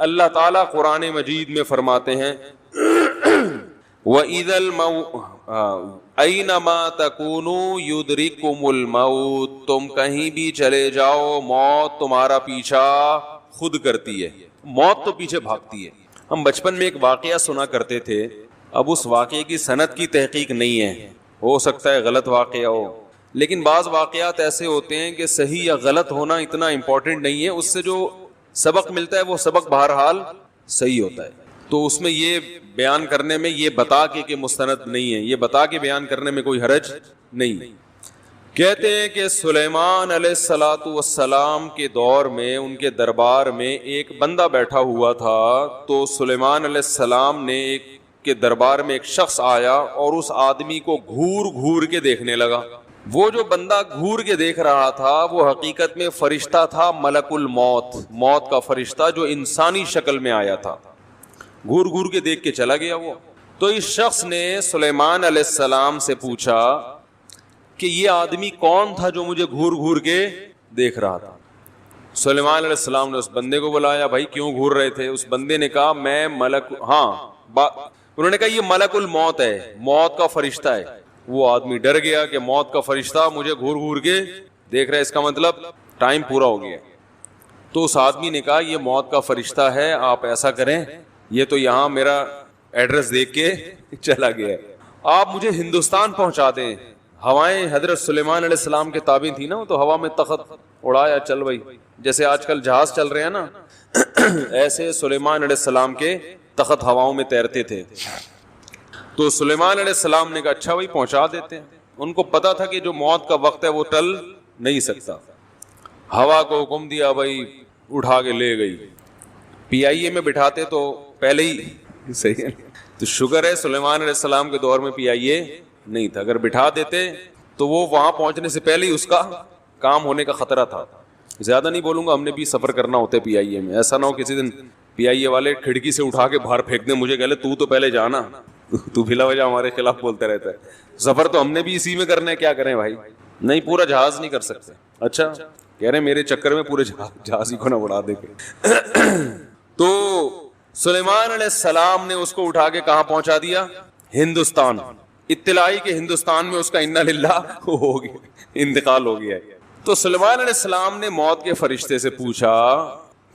اللہ تعالیٰ قرآن مجید میں فرماتے ہیں وَإِذَا أَيْنَمَا تَكُونُوا يُدْرِكْكُمُ الْمَوْتُ، تم کہیں بھی چلے جاؤ موت تمہارا پیچھا خود کرتی ہے، موت تو پیچھے بھاگتی ہے۔ ہم بچپن میں ایک واقعہ سنا کرتے تھے، اب اس واقعے کی سند کی تحقیق نہیں ہے، ہو سکتا ہے غلط واقعہ ہو، لیکن بعض واقعات ایسے ہوتے ہیں کہ صحیح یا غلط ہونا اتنا امپورٹنٹ نہیں ہے، اس سے جو سبق ملتا ہے وہ سبق بہرحال صحیح ہوتا ہے۔ تو اس میں یہ بیان کرنے میں، یہ بتا کے کہ مستند نہیں ہے، یہ بتا کے بیان کرنے میں کوئی حرج نہیں۔ کہتے ہیں کہ سلیمان علیہ السلام کے دور میں ان کے دربار میں ایک بندہ بیٹھا ہوا تھا، تو سلیمان علیہ السلام نے کے دربار میں ایک شخص آیا اور اس آدمی کو گھور گھور کے دیکھنے لگا۔ وہ جو بندہ گھور کے دیکھ رہا تھا وہ حقیقت میں فرشتہ تھا، ملک الموت، موت کا فرشتہ جو انسانی شکل میں آیا تھا۔ گھور گھور کے دیکھ کے چلا گیا وہ۔ تو اس شخص نے سلیمان علیہ السلام سے پوچھا کہ یہ آدمی کون تھا جو مجھے گھور گھور کے دیکھ رہا تھا؟ سلیمان علیہ السلام نے اس بندے کو بلایا، بھائی کیوں گھور رہے تھے؟ اس بندے نے کہا میں انہوں نے کہا یہ ملک الموت ہے، موت کا فرشتہ ہے۔ وہ آدمی ڈر گیا کہ موت کا فرشتہ مجھے گھور گھور کے دیکھ رہا ہے، اس کا مطلب ٹائم پورا ہو گیا۔ تو اس آدمی نے کہا یہ موت کا فرشتہ ہے، آپ ایسا کریں، یہ تو یہاں میرا ایڈریس دیکھ کے چلا گیا ہے، آپ مجھے ہندوستان پہنچا دیں۔ ہوائیں حضرت سلیمان علیہ السلام کے تابع تھی نا، تو ہوا میں تخت اڑایا، چل بھائی، جیسے آج کل جہاز چل رہے ہیں نا، ایسے سلیمان علیہ السلام کے تخت ہواؤں میں تیرتے تھے۔ تو سلیمان علیہ السلام نے کہا اچھا بھائی پہنچا دیتے ہیں۔ ان کو پتا تھا کہ جو موت کا وقت ہے وہ ٹل نہیں سکتا۔ ہوا کو حکم دیا، بھائی اٹھا کے لے گئی۔ پی آئی اے میں بٹھاتے تو پہلے ہی صحیح ہے، تو شکر ہے سلیمان علیہ السلام کے دور میں پی آئی اے نہیں تھا، اگر بٹھا دیتے تو وہ وہاں پہنچنے سے پہلے ہی اس کا کام ہونے کا خطرہ تھا۔ زیادہ نہیں بولوں گا، ہم نے بھی سفر کرنا ہوتا ہے پی آئی اے میں، ایسا نہ ہو کسی دن پی آئی اے والے کھڑکی سے اٹھا کے باہر پھینک دیں، مجھے کہلے تو پہلے جانا، تو بلا وجہ ہمارے خلاف بولتا رہتا ہے۔ سفر تو ہم نے بھی اسی میں کرنا ہے، کیا کریں بھائی، نہیں پورا جہاز نہیں کر سکتے۔ اچھا کہہ رہے میرے چکر میں پورے جہاز ہی کو نہ اڑا دے کے۔ تو سلیمان علیہ السلام نے اس کو اٹھا کے کہاں پہنچا دیا؟ ہندوستان۔ اطلاعی کہ ہندوستان میں اس کا انا للہ ہو گیا، انتقال ہو گیا ہے۔ تو سلیمان علیہ السلام نے موت کے فرشتے سے پوچھا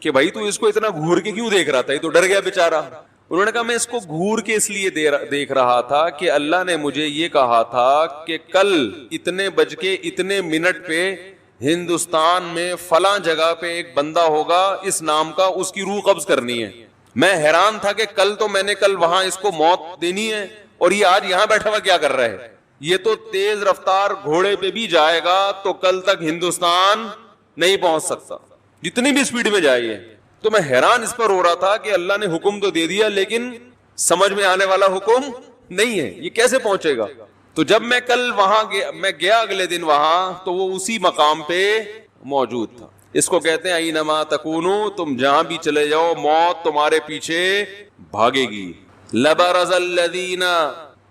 کہ بھائی تو اس کو اتنا گھور کے کیوں دیکھ رہا تھا؟ یہ تو ڈر گیا بیچارہ۔ انہوں نے کہا میں اس کو گھور کے اس لیے دیکھ رہا تھا کہ اللہ نے مجھے یہ کہا تھا کہ کل اتنے بج کے اتنے منٹ پہ ہندوستان میں فلاں جگہ پہ ایک بندہ ہوگا اس نام کا، اس کی روح قبض کرنی ہے۔ میں حیران تھا کہ کل وہاں اس کو موت دینی ہے اور یہ آج یہاں بیٹھا ہوا کیا کر رہا ہے؟ یہ تو تیز رفتار گھوڑے پہ بھی جائے گا تو کل تک ہندوستان نہیں پہنچ سکتا، جتنی بھی سپیڈ میں جائے۔ تو میں حیران اس پر ہو رہا تھا کہ اللہ نے حکم تو دے دیا لیکن سمجھ میں آنے والا حکم نہیں ہے، یہ کیسے پہنچے گا؟ تو جب میں کل وہاں گیا اگلے دن وہاں، تو وہ اسی مقام پہ موجود تھا۔ اس کو کہتے ہیں اینما تکونو، تم جہاں بھی چلے جاؤ موت تمہارے پیچھے بھاگے گی۔ لبرز الذین،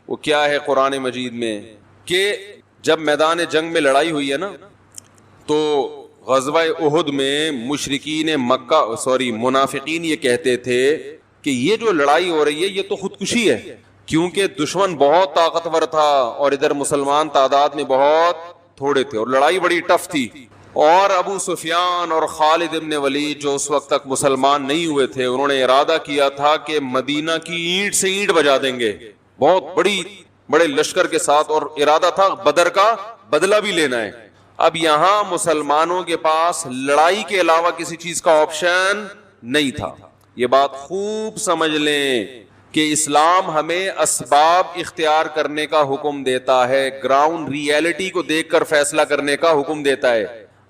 وہ کیا ہے قرآن مجید میں کہ جب میدان جنگ میں لڑائی ہوئی ہے نا، تو غزوہ احد میں منافقین یہ کہتے تھے کہ یہ جو لڑائی ہو رہی ہے یہ تو خودکشی ہے، کیونکہ دشمن بہت طاقتور تھا اور ادھر مسلمان تعداد میں بہت تھوڑے تھے اور لڑائی بڑی ٹف تھی۔ اور ابو سفیان اور خالد ابن ولید جو اس وقت تک مسلمان نہیں ہوئے تھے، انہوں نے ارادہ کیا تھا کہ مدینہ کی اینٹ سے اینٹ بجا دیں گے، بہت بڑے لشکر کے ساتھ، اور ارادہ تھا بدر کا بدلہ بھی لینا ہے۔ اب یہاں مسلمانوں کے پاس لڑائی کے علاوہ کسی چیز کا آپشن نہیں تھا۔ یہ بات خوب سمجھ لیں کہ اسلام ہمیں اسباب اختیار کرنے کا حکم دیتا ہے، گراؤنڈ ریئلٹی کو دیکھ کر فیصلہ کرنے کا حکم دیتا ہے۔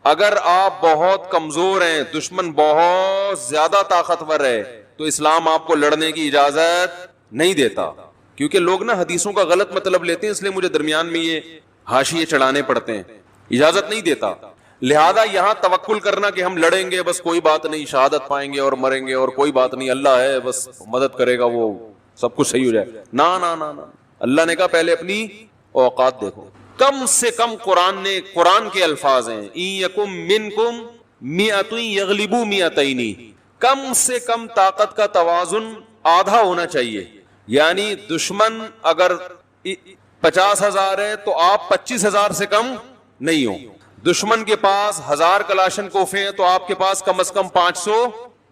اگر آپ بہت کمزور ہیں، دشمن بہت زیادہ طاقتور ہے، تو اسلام آپ کو لڑنے کی اجازت نہیں دیتا، کیونکہ لوگ نا حدیثوں کا غلط مطلب لیتے ہیں، اس لیے مجھے درمیان میں یہ حاشیے چڑھانے پڑتے ہیں، اجازت نہیں دیتا۔ لہذا یہاں توکل کرنا کہ ہم لڑیں گے بس کوئی بات نہیں، شہادت پائیں گے اور مریں گے اور کوئی بات نہیں، اللہ ہے بس مدد کرے گا، وہ سب کچھ صحیح ہو جائے، نہ اللہ نے کہا پہلے اپنی اوقات دیکھو۔ کم سے کم قرآن کے الفاظ ہیں، ان یکم منکم مئۃ یغلبوا مئتین، کم سے کم طاقت کا توازن آدھا ہونا چاہیے. یعنی دشمن اگر 50,000 ہے تو آپ 25,000 سے کم نہیں ہو. دشمن کے پاس 1000 کلاشن کوفے ہیں تو آپ کے پاس کم از کم 500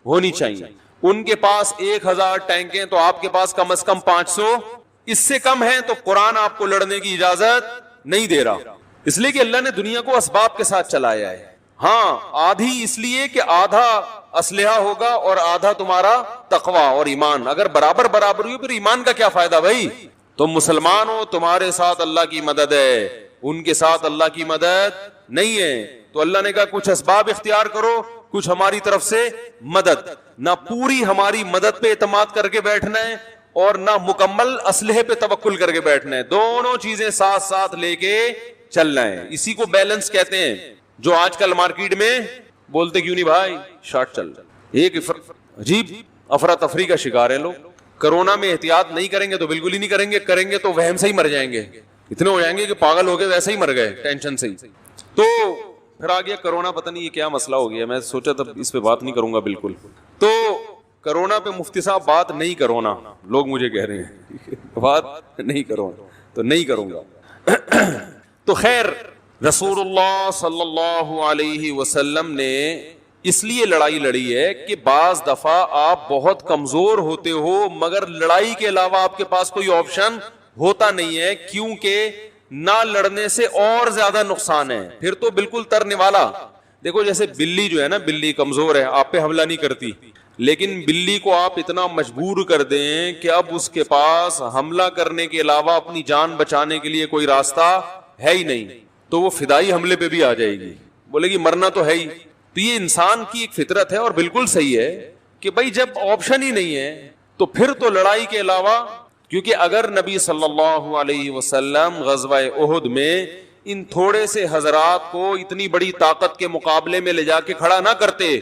ہونی چاہیے. ان کے پاس 1000 ٹینک ہیں تو آپ کے پاس کم از کم 500. اس سے کم ہے تو قرآن آپ کو لڑنے کی اجازت نہیں دے رہا, اس لیے کہ اللہ نے دنیا کو اسباب کے ساتھ چلایا ہے. ہاں آدھی اس لیے کہ آدھا اسلحہ ہوگا اور آدھا تمہارا تقویٰ اور ایمان. اگر برابر برابر ہوئی پھر ایمان کا کیا فائدہ بھائی؟ تم مسلمان ہو, تمہارے ساتھ اللہ کی مدد ہے, ان کے ساتھ اللہ کی مدد نہیں ہے. تو اللہ نے کہا کچھ اسباب اختیار کرو, کچھ ہماری طرف سے مدد. نہ پوری ہماری مدد پہ اعتماد کر کے بیٹھنا ہے اور نہ مکمل اسلحے پہ توکل کر کے بیٹھنا ہے. دونوں چیزیں ساتھ ساتھ لے کے چلنا ہے. اسی کو بیلنس کہتے ہیں. جو آج کل مارکیٹ میں بولتے کیوں نہیں بھائی شارٹ چل رہا, ایک عجیب افراتفری کا شکار ہے لوگ. کرونا میں احتیاط نہیں کریں گے تو بالکل ہی نہیں کریں گے, کریں گے تو وہم سے ہی مر جائیں گے, اتنے ہو جائیں گے کہ پاگل ہو گئے ویسے ہی مر گئے ٹینشن سے ہی. تو پھر آ گیا کرونا, پتہ نہیں یہ کیا مسئلہ ہو گیا, میں سوچا تب اس پہ بات نہیں کروں گا بالکل. تو کرونا پہ مفتی صاحب بات نہیں کرو نا, لوگ مجھے کہہ رہے ہیں بات نہیں کرو تو نہیں کروں گا. تو خیر رسول اللہ صلی اللہ علیہ وسلم نے اس لیے لڑائی لڑی ہے کہ بعض دفعہ آپ بہت کمزور ہوتے ہو مگر لڑائی کے علاوہ آپ کے پاس کوئی آپشن ہوتا نہیں ہے, کیونکہ نہ لڑنے سے اور زیادہ نقصان ہے. پھر تو بالکل ترنے والا. دیکھو جیسے بلی جو ہے نا, بلی کمزور ہے, آپ پہ حملہ نہیں کرتی, لیکن بلی کو آپ اتنا مجبور کر دیں کہ اب اس کے پاس حملہ کرنے کے علاوہ اپنی جان بچانے کے لیے کوئی راستہ ہے ہی نہیں, تو وہ فدائی حملے پہ بھی آ جائے گی, بولے گی مرنا تو ہے ہی. تو یہ انسان کی ایک فطرت ہے اور بالکل صحیح ہے کہ بھائی جب آپشن ہی نہیں ہے تو پھر تو لڑائی کے علاوہ, کیونکہ اگر نبی صلی اللہ علیہ وسلم غزوہ احد میں ان تھوڑے سے حضرات کو اتنی بڑی طاقت کے مقابلے میں لے جا کے کھڑا نہ کرتے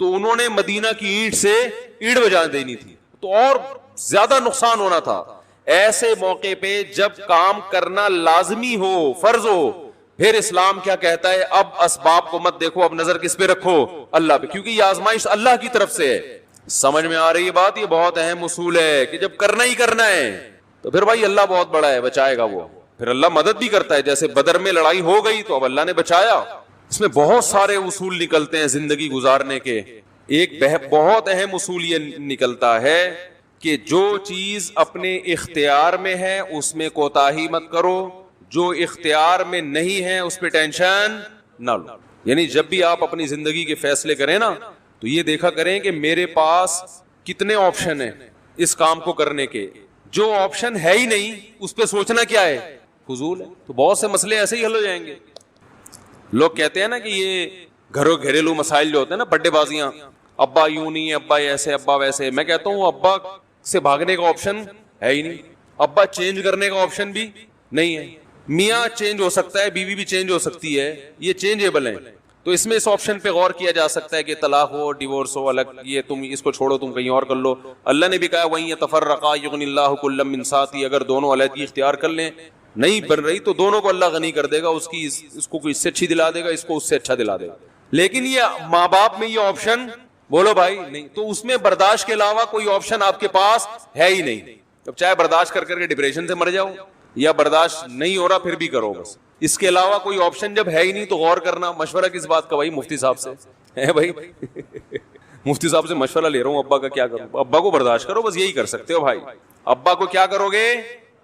تو انہوں نے مدینہ کی اینٹ سے اینٹ بجا دینی تھی, تو اور زیادہ نقصان ہونا تھا. ایسے موقع پہ جب کام کرنا لازمی ہو, فرض ہو, پھر اسلام کیا کہتا ہے, اب اسباب کو مت دیکھو, اب نظر کس پہ رکھو, اللہ پہ, کیونکہ یہ آزمائش اللہ کی طرف سے ہے. سمجھ میں آ رہی ہے بات؟ یہ بہت اہم اصول ہے کہ جب کرنا ہی کرنا ہے تو پھر بھائی اللہ بہت بڑا ہے, بچائے گا وہ, پھر اللہ مدد بھی کرتا ہے. جیسے بدر میں لڑائی ہو گئی تو اب اللہ نے بچایا. اس میں بہت سارے اصول نکلتے ہیں زندگی گزارنے کے. ایک بہت اہم اصول یہ نکلتا ہے کہ جو چیز اپنے اختیار میں ہے اس میں کوتاہی مت کرو, جو اختیار میں نہیں ہے اس پہ ٹینشن نہ لو. یعنی جب بھی آپ اپنی زندگی کے فیصلے کریں نا تو یہ دیکھا کریں کہ میرے پاس کتنے آپشن ہیں اس کام کو کرنے کے. جو آپشن ہے ہی نہیں اس پہ سوچنا کیا ہے, فضول ہے. تو بہت سے مسئلے ایسے ہی حل ہو جائیں گے. لوگ کہتے ہیں نا کہ یہ گھریلو مسائل جو ہوتے ہیں نا, بڑے بازیاں, ابا یوں نہیں, ابا ایسے, ابا ویسے. میں کہتا ہوں ابا سے بھاگنے کا آپشن ہے ہی نہیں, ابا چینج کرنے کا آپشن بھی نہیں ہے. میاں چینج ہو سکتا ہے, بیوی بھی چینج ہو سکتی ہے, یہ چینجیبل ہیں. تو اس میں اس آپشن پہ غور کیا جا سکتا ہے کہ طلاق ہو, ڈیورس ہو, الگ, یہ تم اس کو چھوڑو, تم کہیں اور کر لو. اللہ نے بھی کہا وَإِن يَتَفَرَّقَا يُغْنِ اللَّهُ كُلًّا مِّن سَعَتِهِ, اگر دونوں علیحدگی اختیار کر لیں, نہیں بن رہی تو دونوں کو اللہ غنی کر دے گا, اس کو کوئی اس سے اچھی دلا دے گا, اس کو اس سے اچھا دلا دے گا. لیکن یہ ماں باپ میں یہ آپشن بولو بھائی نہیں, تو اس میں برداشت کے علاوہ کوئی آپشن آپ کے پاس ہے ہی نہیں. اب چاہے برداشت کر کر کے ڈپریشن سے مر جاؤ یا برداشت نہیں ہو رہا پھر بھی کرو بس. اس کے علاوہ کوئی آپشن جب ہے ہی نہیں تو غور کرنا. مشورہ کس بات کا بھائی؟ مفتی صاحب سے ہے بھائی. مفتی صاحب سے مشورہ لے رہا ہوں, ابا کا کیا کروں؟ ابا کو برداشت کرو, بس یہی کر سکتے ہو بھائی. ابا کو کیا کرو گے؟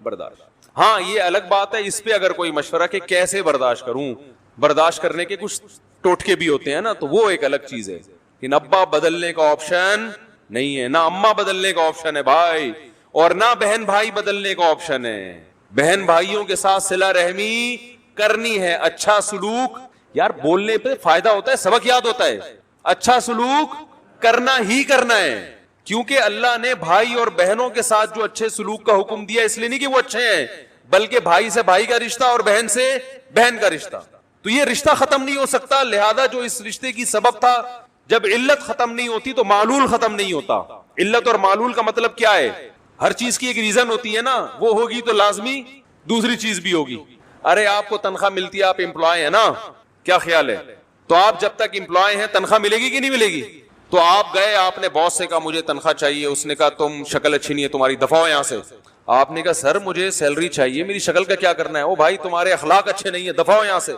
برداشت. ہاں یہ الگ بات ہے اس پہ اگر کوئی مشورہ کہ کیسے برداشت کروں, برداشت کرنے کے کچھ ٹوٹکے بھی ہوتے ہیں نا, تو وہ ایک الگ چیز ہے. کہ ابا بدلنے کا آپشن نہیں ہے, نہ اماں بدلنے کا آپشن ہے بھائی, اور نہ بہن بھائی بدلنے کا آپشن ہے. بہن بھائیوں کے ساتھ صلہ رحمی کرنی ہے, اچھا سلوک. یار بولنے پہ فائدہ ہوتا ہے, سبق یاد ہوتا ہے. اچھا سلوک کرنا ہی کرنا ہے, کیونکہ اللہ نے بھائی اور بہنوں کے ساتھ جو اچھے سلوک کا حکم دیا اس لیے نہیں کہ وہ اچھے ہیں, بلکہ بھائی سے بھائی کا رشتہ اور بہن سے بہن کا رشتہ, تو یہ رشتہ ختم نہیں ہو سکتا. لہذا جو اس رشتے کی سبب تھا, جب علت ختم نہیں ہوتی تو معلول ختم نہیں ہوتا. علت اور معلول کا مطلب کیا ہے؟ ہر چیز کی ایک ریزن ہوتی ہے نا, وہ ہوگی تو لازمی دوسری چیز بھی ہوگی. ارے آپ کو تنخواہ ملتی ہے, آپ امپلائی ہیں نا, کیا خیال ہے؟ تو آپ جب تک امپلائی ہیں تنخواہ ملے گی کہ نہیں ملے گی؟ تو آپ گئے, آپ نے باس سے کہا مجھے تنخواہ چاہیے, اس نے کہا تم شکل اچھی نہیں ہے تمہاری, دفعہ ہو یہاں سے. آپ نے کہا سر مجھے سیلری چاہیے, میری شکل کا کیا کرنا ہے؟ او بھائی تمہارے اخلاق اچھے نہیں ہے, دفعہ ہو یہاں سے.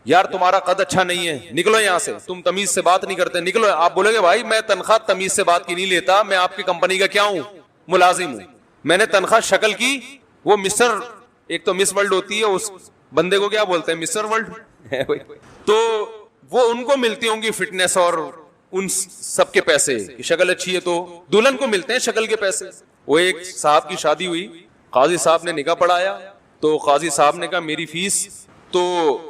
یار تمہارا قد اچھا نہیں ہے, نکلو یہاں سے, تم تمیز سے بات نہیں کرتے, نکلو. آپ بولے گے بھائی میں تنخواہ تمیز سے بات کی نہیں لیتا, میں آپ کی کمپنی کا کیا ہوں, ملازم ہوں, میں نے تنخواہ شکل کی. وہ مسٹر, ایک تو مس ورلڈ ہوتی ہے, اس بندے کو کیا بولتے ہیں, مسٹر ورلڈ, تو وہ ان کو ملتی ہوں گی فٹنس اور ان سب کے پیسے, شکل اچھی ہے تو دلہن کو ملتے ہیں شکل کے پیسے. وہ ایک صاحب کی شادی ہوئی, قاضی صاحب نے نکاح پڑھایا, تو قاضی صاحب نے کہا میری فیس, تو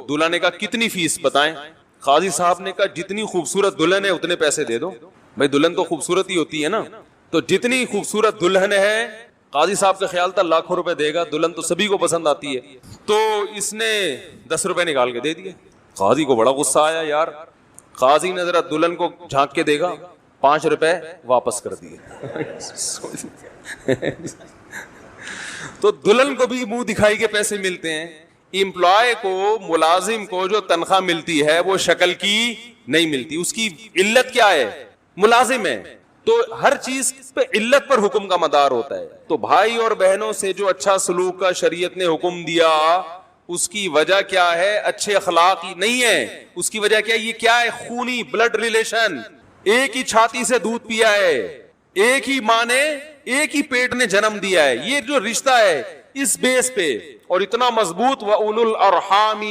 دلہا نے کہا کتنی فیس بتائیں. قاضی صاحب نے کہا جتنی خوبصورت دلہن ہے اتنے پیسے دے دو. بھائی دلہن تو خوبصورت ہی ہوتی ہے نا, تو جتنی خوبصورت دلہن ہے, قاضی صاحب کا خیال تھا لاکھوں روپے دے گا, دلہن تو سبھی کو پسند آتی ہے, تو اس نے 10 روپے نکال کے دے دیے. قاضی کو بڑا غصہ آیا یار. قاضی نے ذرا دلہن کو جھانک کے دیکھا, 5 روپے واپس کر دیے. تو دلہن کو بھی منہ دکھائی کے پیسے ملتے ہیں. امپلائی کو, ملازم کو جو تنخواہ ملتی ہے وہ شکل کی نہیں ملتی. اس کی علت کیا ہے؟ ملازم ہے, تو ہر چیز پہ علت پر حکم کا مدار ہوتا ہے. تو بھائی اور بہنوں سے جو اچھا سلوک کا شریعت نے حکم دیا, اس کی وجہ کیا ہے؟ اچھے اخلاق ہی نہیں ہے. اس کی وجہ کیا ہے؟ یہ کیا ہے؟ خونی بلڈ ریلیشن. ایک ہی چھاتی سے دودھ پیا ہے, ایک ہی ماں نے, ایک ہی پیٹ نے جنم دیا ہے, یہ جو رشتہ ہے اس بیس پہ, اور اتنا مضبوط. وَأُولُو الْأَرْحَامِ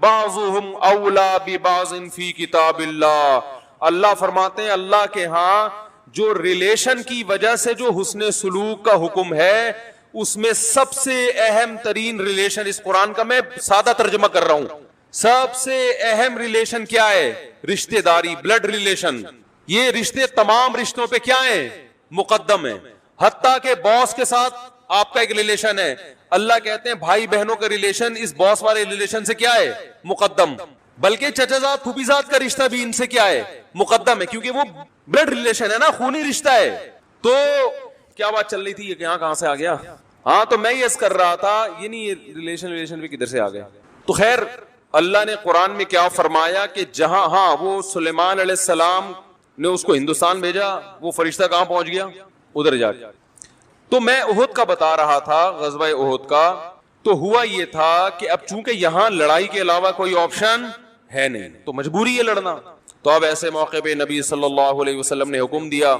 بَعْضُهُمْ أَوْلَى بِبَعْضٍ فِي كِتَابِ اللَّهِ. اللہ فرماتے ہیں اللہ کے ہاں جو ریلیشن کی وجہ سے جو حسن سلوک کا حکم ہے, اس میں سب سے اہم ترین ریلیشن, اس قرآن کا میں سادہ ترجمہ کر رہا ہوں, سب سے اہم ریلیشن کیا ہے؟ رشتہ داری, بلڈ ریلیشن. یہ رشتے تمام رشتوں پہ کیا ہیں؟ مقدم ہیں. حتیٰ کہ باس کے ساتھ آپ کا ایک ریلیشن ہے, اللہ کہتے ہیں بھائی بہنوں کا ریلیشن اس باس والے ریلیشن سے کیا ہے؟ مقدم. بلکہ چچا زاد پھوپھی زاد کا رشتہ بھی ان سے کیا ہے؟ مقدم ہے, کیونکہ وہ بلڈ ریلیشن ہے نا, خونی رشتہ ہے. تو کیا بات چل رہی تھی, یہ کہاں سے آ گیا؟ ہاں تو میں یس کر رہا تھا, یہ نہیں, یہ ریلیشن بھی کدھر سے آ گیا. تو خیر اللہ نے قرآن میں کیا فرمایا کہ جہاں, ہاں وہ سلیمان علیہ السلام نے اس کو ہندوستان بھیجا, وہ فرشتہ کہاں پہنچ گیا؟ ادھر جا کے. تو میں احد کا بتا رہا تھا, غزوہ احد کا. تو ہوا یہ تھا کہ اب چونکہ یہاں لڑائی کے علاوہ کوئی آپشن ہے نہیں, تو مجبوری ہے لڑنا. تو اب ایسے موقع پہ نبی صلی اللہ علیہ وسلم نے حکم دیا,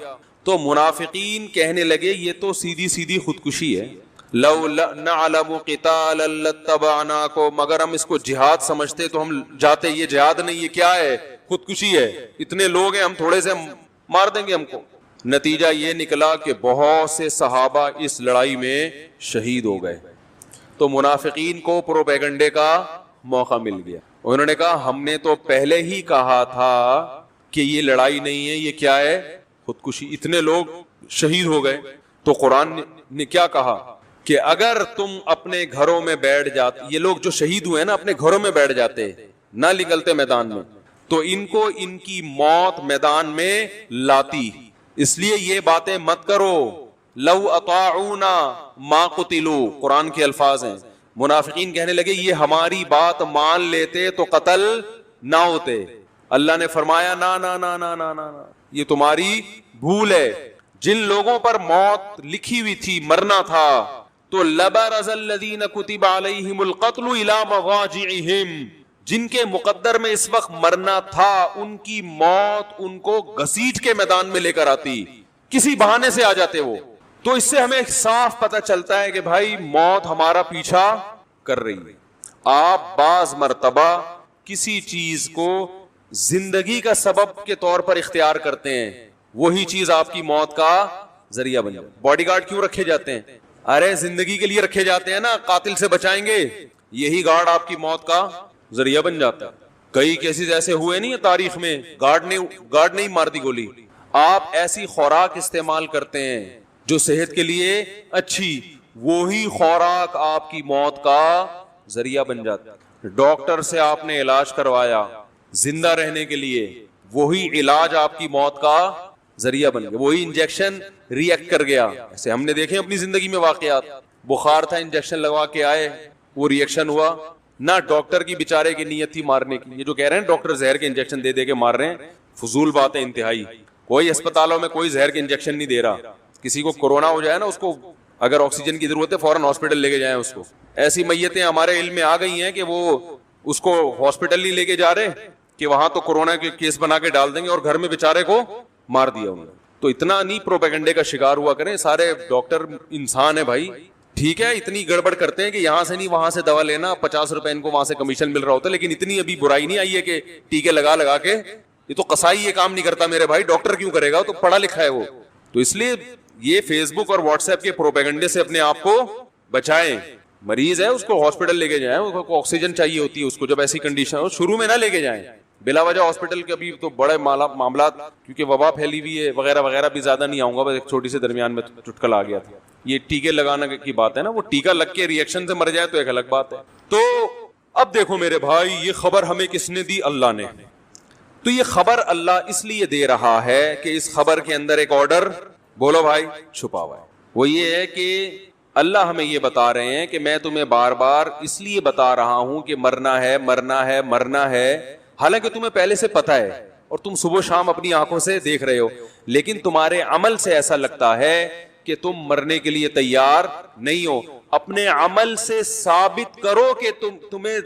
تو منافقین کہنے لگے یہ تو سیدھی خودکشی ہے. لو نعلم قتالا لاتبعناکم, مگر ہم اس کو جہاد سمجھتے تو ہم جاتے. یہ جہاد نہیں, یہ کیا ہے؟ خودکشی ہے. اتنے لوگ ہیں, ہم تھوڑے سے مار دیں گے ہم کو. نتیجہ یہ نکلا کہ بہت سے صحابہ اس لڑائی میں شہید ہو گئے. تو منافقین کو پروپیگنڈے کا موقع مل گیا. انہوں نے کہا ہم نے تو پہلے ہی کہا تھا کہ یہ لڑائی نہیں ہے, یہ کیا ہے؟ خودکشی. اتنے لوگ شہید ہو گئے. تو قرآن نے کیا کہا کہ اگر تم اپنے گھروں میں بیٹھ جاتے, یہ لوگ جو شہید ہوئے نا اپنے گھروں میں بیٹھ جاتے, نہ نکلتے میدان میں, تو ان کو ان کی موت میدان میں لاتی. اس لیے یہ باتیں مت کرو. لو اطاعونا ما قتلوا, قرآن کے الفاظ ہیں. منافقین کہنے لگے یہ ہماری بات مان لیتے تو قتل نہ ہوتے. اللہ نے فرمایا نا نا نا نا نا نا, یہ تمہاری بھول ہے. جن لوگوں پر موت لکھی ہوئی تھی, مرنا تھا, تو لبرز الذین کتب علیہم القتل الی مضاجعہم, جن کے مقدر میں اس وقت مرنا تھا ان کی موت ان کو گھسیٹ کے میدان میں لے کر آتی, کسی بہانے سے آ جاتے وہ. تو اس سے ہمیں صاف پتہ چلتا ہے کہ بھائی موت ہمارا پیچھا کر رہی ہے. آپ بعض مرتبہ کسی چیز کو زندگی کا سبب کے طور پر اختیار کرتے ہیں, وہی چیز آپ کی موت کا ذریعہ بن جائے. باڈی گارڈ کیوں رکھے جاتے ہیں؟ ارے زندگی کے لیے رکھے جاتے ہیں نا, قاتل سے بچائیں گے. یہی گارڈ آپ کی موت کا ذریعہ بن جاتا ہے. کئی کیسز ایسے ہوئے نہیں تاریخ میں, گارڈ نہیں مار دی گولی. آپ ایسی خوراک استعمال کرتے ہیں جو صحت کے لیے اچھی, وہی خوراک آپ کی موت کا ذریعہ بن جاتا ہے. ڈاکٹر سے آپ نے علاج کروایا زندہ رہنے کے لیے, وہی علاج آپ کی موت کا ذریعہ بن گیا. وہی انجیکشن ری ایکٹ کر گیا. ایسے ہم نے دیکھے اپنی زندگی میں واقعات. بخار تھا, انجیکشن لگوا کے آئے, وہ ری ایکشن ہوا. نہ ڈاکٹر کی بیچارے کی نیت تھی مارنے کی. یہ جو کہہ رہے ہیں ڈاکٹر زہر کے انجیکشن دے دے کے مار رہے ہیں, فضول بات ہے انتہائی. کوئی اسپتالوں میں کوئی زہر کے انجیکشن نہیں دے رہا. کسی کو کورونا ہو جائے نا, اس کو اگر آکسیجن کی ضرورت ہے فوراً ہاسپٹل لے کے جائیں اس کو. ایسی میتیں ہمارے علم میں آ گئی ہیں کہ وہ اس کو ہاسپٹل نہیں لے کے جا رہے کہ وہاں تو کورونا کے کیس بنا کے ڈال دیں گے, اور گھر میں بیچارے کو مار دیا انہوں نے. تو اتنا نہیں پروپیگنڈے کا شکار ہوا کریں. سارے ڈاکٹر انسان ہے بھائی, ٹھیک ہے اتنی گڑبڑ کرتے ہیں کہ یہاں سے نہیں وہاں سے دوا لینا, 50 روپے ان کو وہاں سے کمیشن مل رہا ہوتا ہے, لیکن اتنی ابھی برائی نہیں آئی ہے کہ ٹیکے لگا کے. یہ تو قصائی یہ کام نہیں کرتا میرے بھائی, ڈاکٹر کیوں کرے گا, تو پڑھا لکھا ہے وہ. تو اس لیے یہ فیس بک اور واٹس ایپ کے پروپیگنڈے سے اپنے آپ کو بچائیں. مریض ہے اس کو ہاسپٹل لے کے جائیں, اس کو آکسیجن چاہیے ہوتی ہے اس کو, جب ایسی کنڈیشن ہو شروع میں نہ لے کے جائیں بلا وجہ ہاسپٹل کے. ابھی تو بڑے معاملات کیونکہ وبا پھیلی ہوئی ہے وغیرہ وغیرہ, بھی زیادہ نہیں آؤں گا, بس ایک چھوٹی سی درمیان میں چٹکل آ گیا تھا. یہ ٹیکے لگانے کی بات ہے نا, وہ ٹیکا لگ کے ریئیکشن سے مر جائے تو ایک الگ بات ہے. تو اب دیکھو میرے بھائی, یہ خبر ہمیں کس نے دی؟ اللہ نے. تو یہ خبر اللہ اس لیے دے رہا ہے کہ اس خبر کے اندر ایک آرڈر, بولو بھائی, چھپا ہوا ہے. وہ یہ ہے کہ اللہ ہمیں یہ بتا رہے ہیں کہ میں تمہیں بار بار اس لیے بتا رہا ہوں کہ مرنا ہے مرنا ہے مرنا ہے, حالانکہ تمہیں پہلے سے پتا ہے اور تم صبح شام اپنی آنکھوں سے دیکھ رہے ہو, لیکن تمہارے عمل سے ایسا لگتا ہے کہ تم مرنے کے لیے تیار نہیں ہو. اپنے عمل سے ثابت کرو کہ تمہیں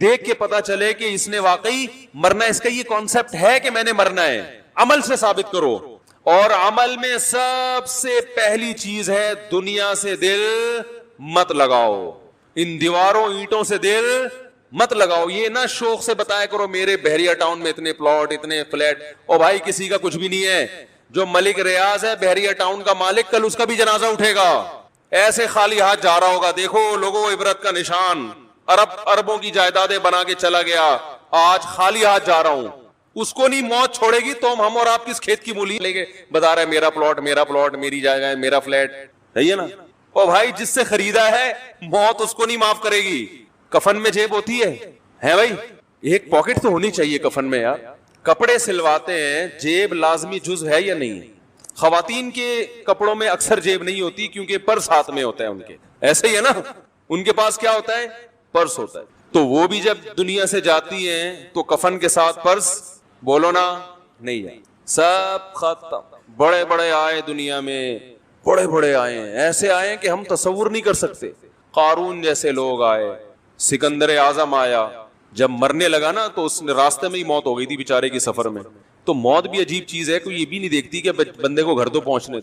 دیکھ کے پتا چلے کہ اس نے واقعی مرنا, اس کا یہ کانسیپٹ ہے کہ میں نے مرنا ہے. عمل سے ثابت کرو. اور عمل میں سب سے پہلی چیز ہے دنیا سے دل مت لگاؤ, ان دیواروں اینٹوں سے دل مت لگاؤ. یہ نہ شوق سے بتایا کرو میرے بحریہ ٹاؤن میں اتنے پلاٹ اتنے فلیٹ, او بھائی کسی کا کچھ بھی نہیں ہے. جو ملک ریاض ہے بحریہ ٹاؤن کا مالک, کل اس کا بھی جنازہ اٹھے گا. ایسے خالی ہاتھ جا رہا ہوگا, دیکھو لوگوں عبرت کا نشان, اربوں کی جائیدادیں بنا کے چلا گیا, آج خالی ہاتھ جا رہا ہوں. اس کو نہیں موت چھوڑے گی تو ہم اور آپ کس کھیت کی مولی لے کے بتا رہے ہیں میرا پلاٹ میری جگہ میرا فلیٹ, صحیح ہے نا. او بھائی جس سے خریدا ہے موت اس کو نہیں معاف کرے گی. کفن میں جیب ہوتی ہے بھائی, ایک پاکٹ تو ہونی چاہیے کفن میں یار. کپڑے سلواتے ہیں, جیب لازمی جز ہے یا نہیں؟ خواتین کے کپڑوں میں اکثر جیب نہیں ہوتی کیونکہ پرس ہاتھ میں ہوتا ہے ان کے, ایسے ہی ہے نا, ان کے پاس کیا ہوتا ہے؟ پرس ہوتا ہے. تو وہ بھی جب دنیا سے جاتی ہیں تو کفن کے ساتھ پرس, بولو نا, نہیں ہے, سب ختم. بڑے بڑے آئے دنیا میں, بڑے بڑے آئے ہیں, ایسے آئے کہ ہم تصور نہیں کر سکتے. قارون جیسے لوگ آئے, سکندر اعظم آیا. جب مرنے لگا نا تو اس نے راستے میں ہی موت ہو گئی تھی بیچارے کی سفر میں. تو موت بھی عجیب چیز ہے, کوئی یہ بھی نہیں دیکھتی کہ بندے کو گھر تو پہنچنے